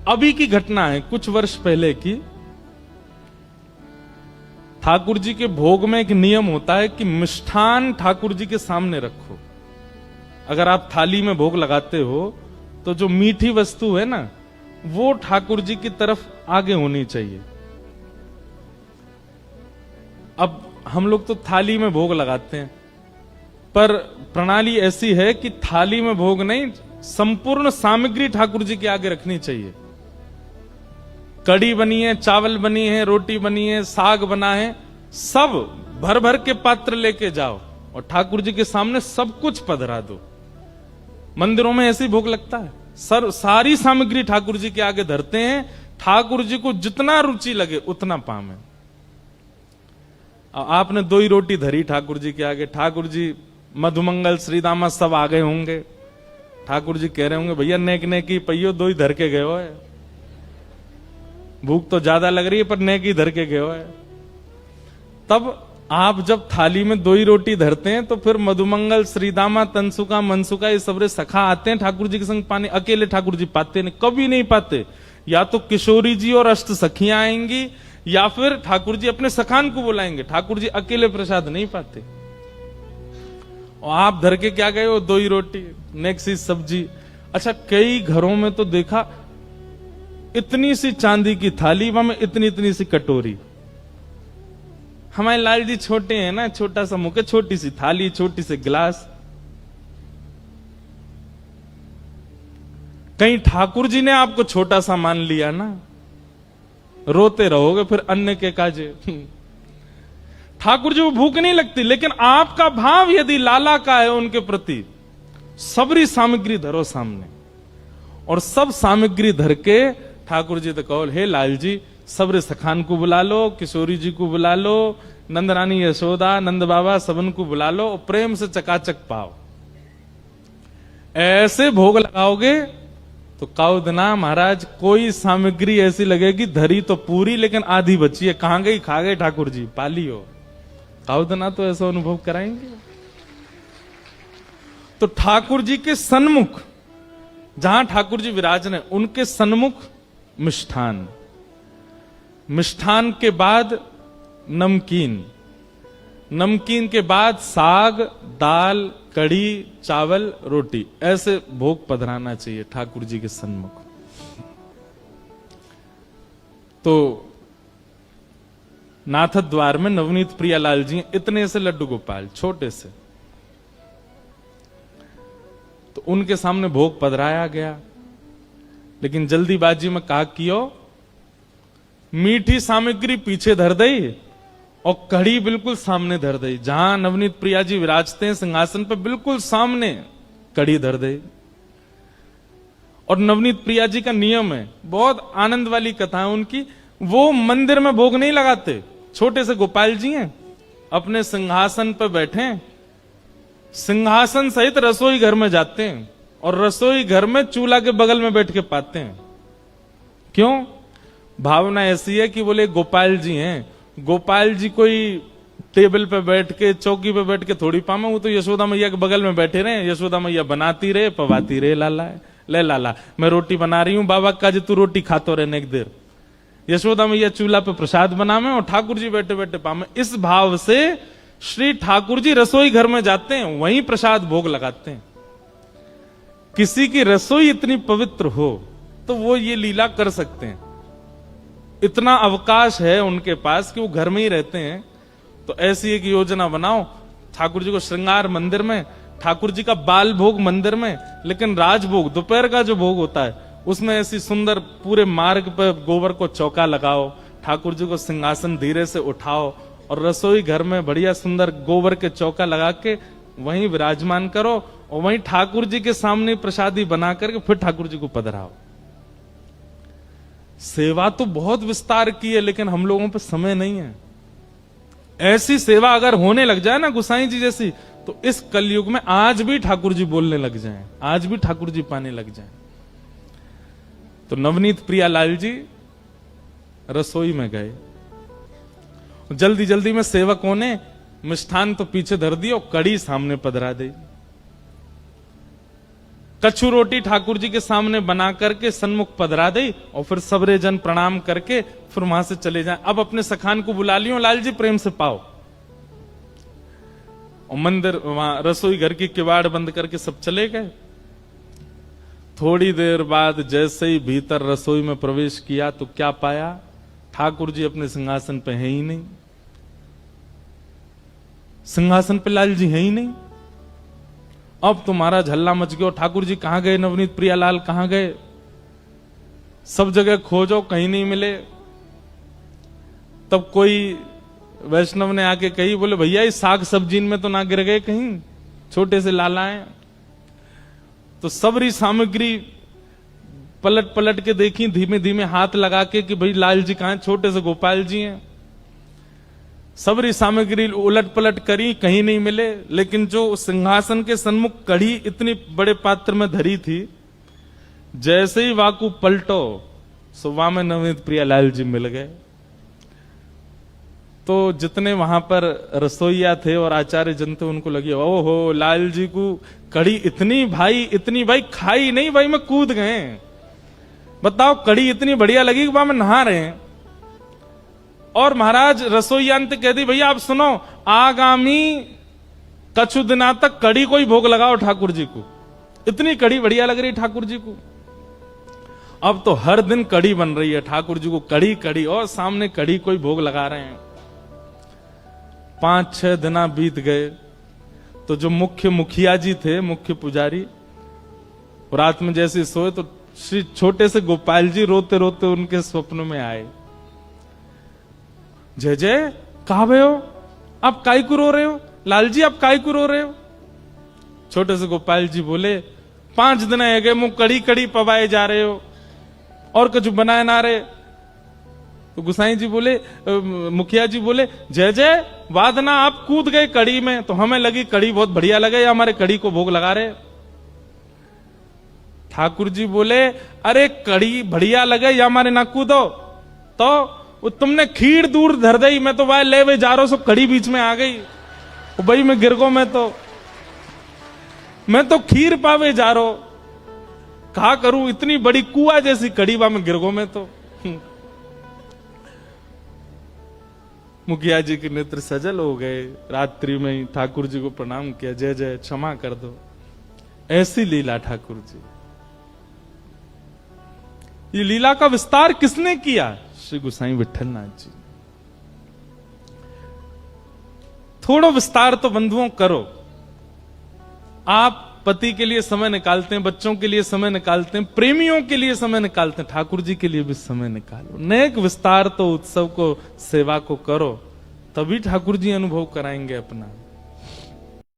अभी की घटना है, कुछ वर्ष पहले की। ठाकुर जी के भोग में एक नियम होता है कि मिष्ठान ठाकुर जी के सामने रखो। अगर आप थाली में भोग लगाते हो तो जो मीठी वस्तु है ना, वो ठाकुर जी की तरफ आगे होनी चाहिए। अब हम लोग तो थाली में भोग लगाते हैं, पर प्रणाली ऐसी है कि थाली में भोग नहीं, संपूर्ण सामग्री ठाकुर जी के आगे रखनी चाहिए। कड़ी बनी है, चावल बनी है, रोटी बनी है, साग बना है, सब भर भर के पात्र लेके जाओ और ठाकुर जी के सामने सब कुछ पधरा दो। मंदिरों में ऐसे ही भोग लगता है, सारी सामग्री ठाकुर जी के आगे धरते हैं, ठाकुर जी को जितना रुचि लगे उतना पावे। आपने 2 ही रोटी धरी ठाकुर जी के आगे, ठाकुर जी मधुमंगल श्रीदामा सब आ गए होंगे, ठाकुर जी कह रहे होंगे भैया नेक नेकी पहियो 2 ही धर के गए हो है, भूख तो ज्यादा लग रही है पर नेकी धर के गए हो है। तब आप जब थाली में 2 ही रोटी धरते हैं तो फिर मधुमंगल श्रीदामा तनसुका मनसुका ये सबरे सखा आते हैं ठाकुर जी के संग पाने। अकेले ठाकुर जी पाते नहीं, कभी नहीं पाते। या तो किशोरी जी और अष्ट सखियां आएंगी या फिर ठाकुर जी अपने सखान को बुलाएंगे। ठाकुर जी अकेले प्रसाद नहीं पाते। और आप धर के क्या गए हो, 2 ही रोटी, नेक्स्ट सी सब्जी। अच्छा, कई घरों में तो देखा इतनी सी चांदी की थाली, वहां में इतनी इतनी सी कटोरी। हमारे लाल जी छोटे हैं ना, छोटा सा मुख, छोटी सी थाली, छोटी सी गिलास। कहीं ठाकुर जी ने आपको छोटा सा मान लिया ना, रोते रहोगे फिर अन्य के काजे। ठाकुर जी को भूख नहीं लगती, लेकिन आपका भाव यदि लाला का है उनके प्रति, सबरी सामग्री धरो सामने और सब सामग्री धर के ठाकुर जी तो कहो, हे लाल जी सबरे सखान को बुला लो, किशोरी जी को बुला लो, नंदरानी यशोदा, नंद बाबा सबन को बुला लो और प्रेम से चकाचक पाओ। ऐसे भोग लगाओगे तो काउदना महाराज कोई सामग्री ऐसी लगेगी धरी तो पूरी लेकिन आधी बची है, कहां गई, खा गए ठाकुर जी, पाली हो। काउदना तो ऐसा अनुभव कराएंगे। तो ठाकुर जी के सन्मुख, जहां ठाकुर जी विराजने उनके सन्मुख मिष्ठान, मिष्ठान के बाद नमकीन, नमकीन के बाद साग, दाल, कढ़ी, चावल, रोटी, ऐसे भोग पधराना चाहिए ठाकुर जी के सन्मुख। तो नाथ द्वार में नवनीत प्रियालाल जी इतने से लड्डू गोपाल, छोटे से, तो उनके सामने भोग पधराया गया। लेकिन जल्दीबाजी में कहा कियो, मीठी सामग्री पीछे धर दई और कढ़ी बिल्कुल सामने धर दई। जहां नवनीत प्रिया जी विराजते हैं सिंहासन पर, बिल्कुल सामने कढ़ी धर दई। और नवनीत प्रिया जी का नियम है, बहुत आनंद वाली कथा है उनकी, वो मंदिर में भोग नहीं लगाते। छोटे से गोपाल जी हैं, अपने सिंहासन पर बैठे, सिंहासन सहित रसोई घर में जाते हैं और रसोई घर में चूल्हा के बगल में बैठ के पाते हैं। क्यों? भावना ऐसी है कि बोले गोपाल जी हैं, गोपाल जी कोई टेबल पे बैठ के, चौकी पे बैठ के थोड़ी पामे, वो तो यशोदा मैया के बगल में बैठे रहे, यशोदा मैया बनाती रहे, पवाती रहे, लाला ले लाला मैं रोटी बना रही हूं, बाबा का जी तू रोटी खातो रहने एक देर। यशोदा मैया चूल्हा पे प्रसाद बनावे और ठाकुर जी बैठे बैठे पामे। इस भाव से श्री ठाकुर जी रसोई घर में जाते हैं, वहीं प्रसाद भोग लगाते हैं। किसी की रसोई इतनी पवित्र हो तो वो ये लीला कर सकते हैं, इतना अवकाश है उनके पास कि वो घर में ही रहते हैं। तो ऐसी एक योजना बनाओ, ठाकुर जी को श्रृंगार मंदिर में, ठाकुर जी का बाल भोग मंदिर में, लेकिन राजभोग दोपहर का जो भोग होता है उसमें ऐसी सुंदर पूरे मार्ग पर गोबर को चौका लगाओ, ठाकुर जी को सिंहासन धीरे से उठाओ और रसोई घर में बढ़िया सुंदर गोबर के चौका लगा के वहीं विराजमान करो और वहीं ठाकुर जी के सामने प्रसादी बना करके फिर ठाकुर जी को पधराओ। सेवा तो बहुत विस्तार की है, लेकिन हम लोगों पे समय नहीं है। ऐसी सेवा अगर होने लग जाए ना गुसाई जी जैसी, तो इस कलयुग में आज भी ठाकुर जी बोलने लग जाएं, आज भी ठाकुर जी पाने लग जाएं। तो नवनीत प्रियालाल जी रसोई में गए, जल्दी जल्दी में सेवकों ने मिष्ठान तो पीछे धर दिया और कड़ी सामने पधरा दी। कछु रोटी ठाकुर जी के सामने बना करके सन्मुख पधरा दे और फिर सबरे जन प्रणाम करके फिर वहां से चले जाएं। अब अपने सखान को बुला लियो, लाल जी प्रेम से पाओ। और मंदिर वहां रसोई घर की किवाड़ बंद करके सब चले गए। थोड़ी देर बाद जैसे ही भीतर रसोई में प्रवेश किया तो क्या पाया, ठाकुर जी अपने सिंहासन पे है ही नहीं। सिंहासन पे लाल जी है ही नहीं। अब तुम्हारा झल्ला मच गया, ठाकुर जी कहां गए, नवनीत प्रियालाल कहां गए, सब जगह खोजो कहीं नहीं मिले। तब कोई वैष्णव ने आके कही, बोले भैया इस साग सब्जी में तो ना गिर गए कहीं, छोटे से लालाएं। तो सबरी सामग्री पलट पलट के देखी, धीमे धीमे हाथ लगा के कि भाई लाल जी कहां, छोटे से गोपाल जी हैं। सबरी सामग्री उलट पलट करी, कहीं नहीं मिले। लेकिन जो सिंहासन के सन्मुख कढ़ी इतनी बड़े पात्र में धरी थी, जैसे ही वाकू पलटो सुबह में नवनीत प्रियालाल जी मिल गए। तो जितने वहां पर रसोईया थे और आचार्य जन थे, उनको लगी ओहो लाल जी को कढ़ी इतनी भाई खाई नहीं भाई, मैं कूद गए। बताओ कढ़ी इतनी बढ़िया लगी कि वहां में नहा रहे हैं। और महाराज रसोईया ने कह दी, भैया आप सुनो, आगामी कछु दिना तक कढ़ी को ही भोग लगाओ ठाकुर जी को, इतनी कढ़ी बढ़िया लग रही ठाकुर जी को। अब तो हर दिन कढ़ी बन रही है ठाकुर जी को, कढ़ी कढ़ी, और सामने कढ़ी को ही भोग लगा रहे हैं। 5-6 दिन बीत गए तो जो मुख्य मुखिया जी थे, मुख्य पुजारी, रात में जैसे सोए तो श्री छोटे से गोपाल जी रोते रोते उनके स्वप्न में आए। जय जय कहा भय हो, आप काय को रो रहे हो, लाल जी आप काय को रो रहे हो। छोटे से गोपाल जी बोले, 5 दिन है गए मुंह कड़ी कड़ी पवाए जा रहे हो और कुछ बनाए ना रहे। तो गुसाई जी बोले, मुखिया जी बोले, जय जय वादना आप कूद गए कड़ी में, तो हमें लगी कड़ी बहुत बढ़िया लगे, या हमारे कड़ी को भोग लगा रहे। ठाकुर जी बोले, अरे कड़ी बढ़िया लगे या हमारे ना कूदो, तो तुमने खीर दूर धर दई, मैं तो वह ले वे जा रहा, सो कड़ी बीच में आ गई भाई, मैं गिर गो, मैं तो खीर पावे जा रहा, कहा करूं इतनी बड़ी कुआ जैसी कड़ी बा में गिर गो मैं तो। मुखिया जी के नेत्र सजल हो गए, रात्रि में ही ठाकुर जी को प्रणाम किया, जय जय क्षमा कर दो। ऐसी लीला ठाकुर जी। ये लीला का विस्तार किसने किया? श्री गोसाई विठलनाथ जी। थोड़ा विस्तार तो बंधुओं करो। आप पति के लिए समय निकालते हैं, बच्चों के लिए समय निकालते हैं, प्रेमियों के लिए समय निकालते हैं, ठाकुर जी के लिए भी समय निकालो। नेक विस्तार तो उत्सव को, सेवा को करो, तभी ठाकुर जी अनुभव कराएंगे अपना।